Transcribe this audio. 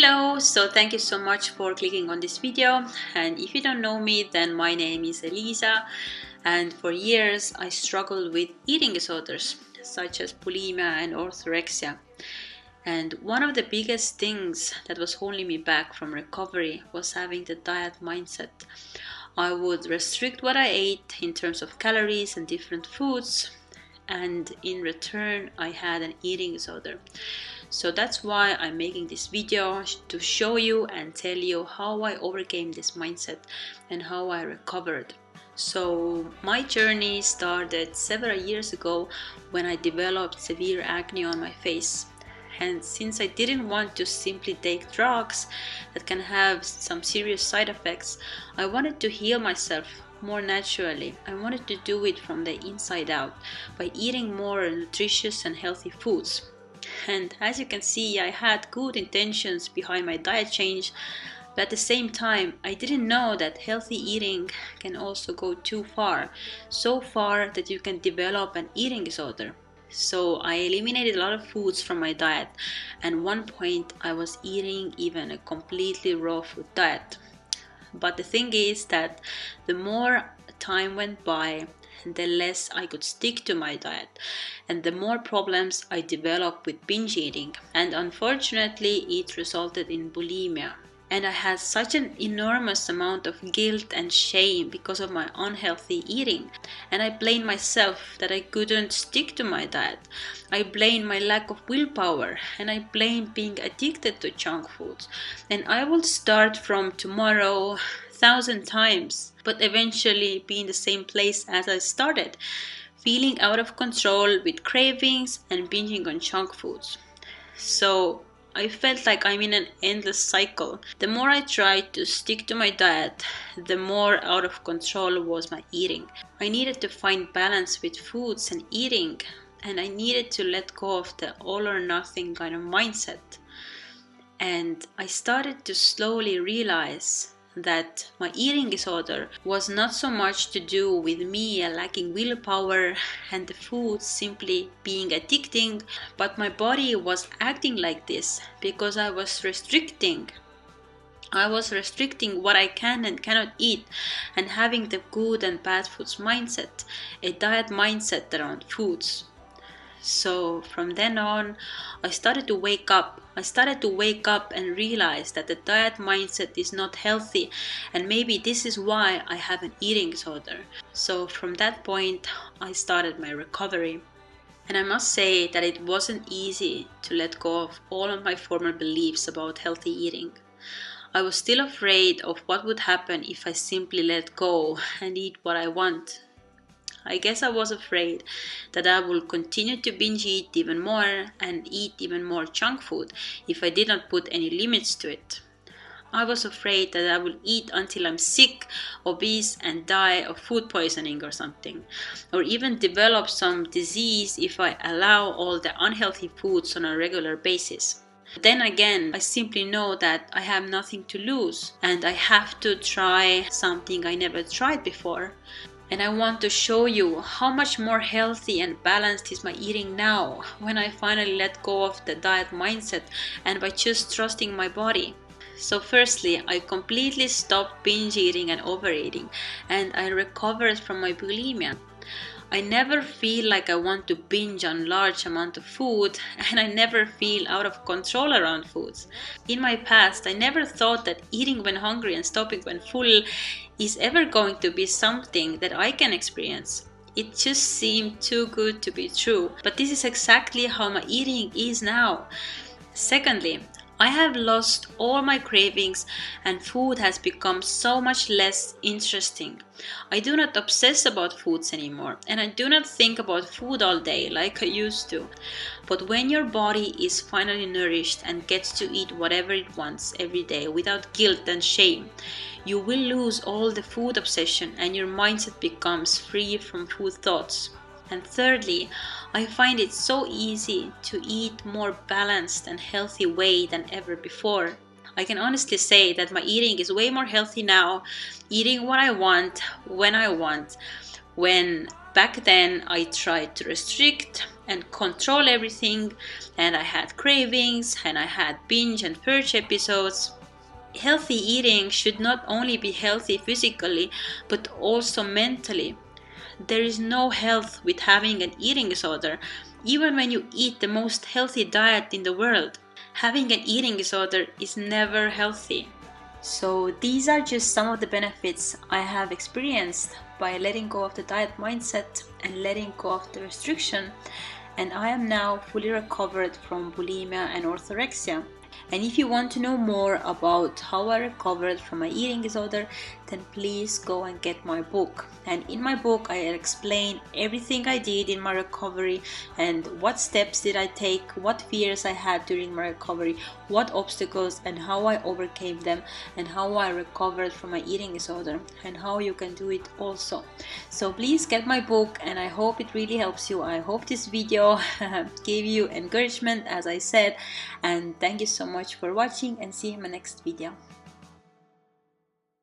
Hello, so thank you so much for clicking on this video, and if you don't know me, then my name is Elisa, and for years I struggled with eating disorders such as bulimia and orthorexia. And one of the biggest things that was holding me back from recovery was having the diet mindset. I would restrict what I ate in terms of calories and different foods, and in return I had an eating disorder. So that's why I'm making this video, to show you and tell you how I overcame this mindset and how I recovered. So my journey started several years ago when I developed severe acne on my face. And since I didn't want to simply take drugs that can have some serious side effects, I wanted to heal myself more naturally. I wanted to do it from the inside out by eating more nutritious and healthy foods. And as you can see, I had good intentions behind my diet change, but at the same time I didn't know that healthy eating can also go too far, so far that you can develop an eating disorder. So I eliminated a lot of foods from my diet, and at one point I was eating even a completely raw food diet. But the thing is that the more time went by, the less I could stick to my diet, and the more problems I developed with binge eating, and unfortunately it resulted in bulimia. And I had such an enormous amount of guilt and shame because of my unhealthy eating, and I blamed myself that I couldn't stick to my diet. I blamed my lack of willpower, and I blamed being addicted to junk foods, and I will start from tomorrow 1,000 times, but eventually be in the same place as I started, feeling out of control with cravings and binging on junk foods. So I felt like I'm in an endless cycle. The more I tried to stick to my diet, the more out of control was my eating. I needed to find balance with foods and eating, and I needed to let go of the all or nothing kind of mindset. And I started to slowly realize that my eating disorder was not so much to do with me lacking willpower and the food simply being addicting, but my body was acting like this because I was restricting. I was restricting what I can and cannot eat, and having the good and bad foods mindset, a diet mindset around foods. So from then on, I started to wake up. And realize that the diet mindset is not healthy, and maybe this is why I have an eating disorder. So from that point, I started my recovery. And I must say that it wasn't easy to let go of all of my former beliefs about healthy eating. I was still afraid of what would happen if I simply let go and eat what I want. I guess I was afraid that I would continue to binge eat even more and eat even more junk food if I did not put any limits to it. I was afraid that I will eat until I'm sick, obese, and die of food poisoning or something, or even develop some disease if I allow all the unhealthy foods on a regular basis. But then again, I simply know that I have nothing to lose and I have to try something I never tried before. And I want to show you how much more healthy and balanced is my eating now when I finally let go of the diet mindset and by just trusting my body. So firstly, I completely stopped binge eating and overeating, and I recovered from my bulimia. I never feel like I want to binge on large amount of food, and I never feel out of control around foods. In my past, I never thought that eating when hungry and stopping when full is ever going to be something that I can experience. It just seemed too good to be true, but this is exactly how my eating is now. Secondly, I have lost all my cravings and food has become so much less interesting. I do not obsess about foods anymore, and I do not think about food all day like I used to. But when your body is finally nourished and gets to eat whatever it wants every day without guilt and shame, you will lose all the food obsession and your mindset becomes free from food thoughts. And thirdly, I find it so easy to eat more balanced and healthy way than ever before. I can honestly say that my eating is way more healthy now, eating what I want, when I want, when back then I tried to restrict and control everything, and I had cravings and I had binge and purge episodes. Healthy eating should not only be healthy physically but also mentally. There is no health with having an eating disorder, even when you eat the most healthy diet in the world. Having an eating disorder is never healthy. So these are just some of the benefits I have experienced by letting go of the diet mindset and letting go of the restriction, and I am now fully recovered from bulimia and orthorexia. And if you want to know more about how I recovered from my eating disorder, then please go and get my book. And in my book I explain everything I did in my recovery and what steps did I take, what fears I had during my recovery, what obstacles and how I overcame them, and how I recovered from my eating disorder, and how you can do it also. So please get my book, and I hope it really helps you. I hope this video gave you encouragement, as I said, and thank you so much for watching, and see you in my next video.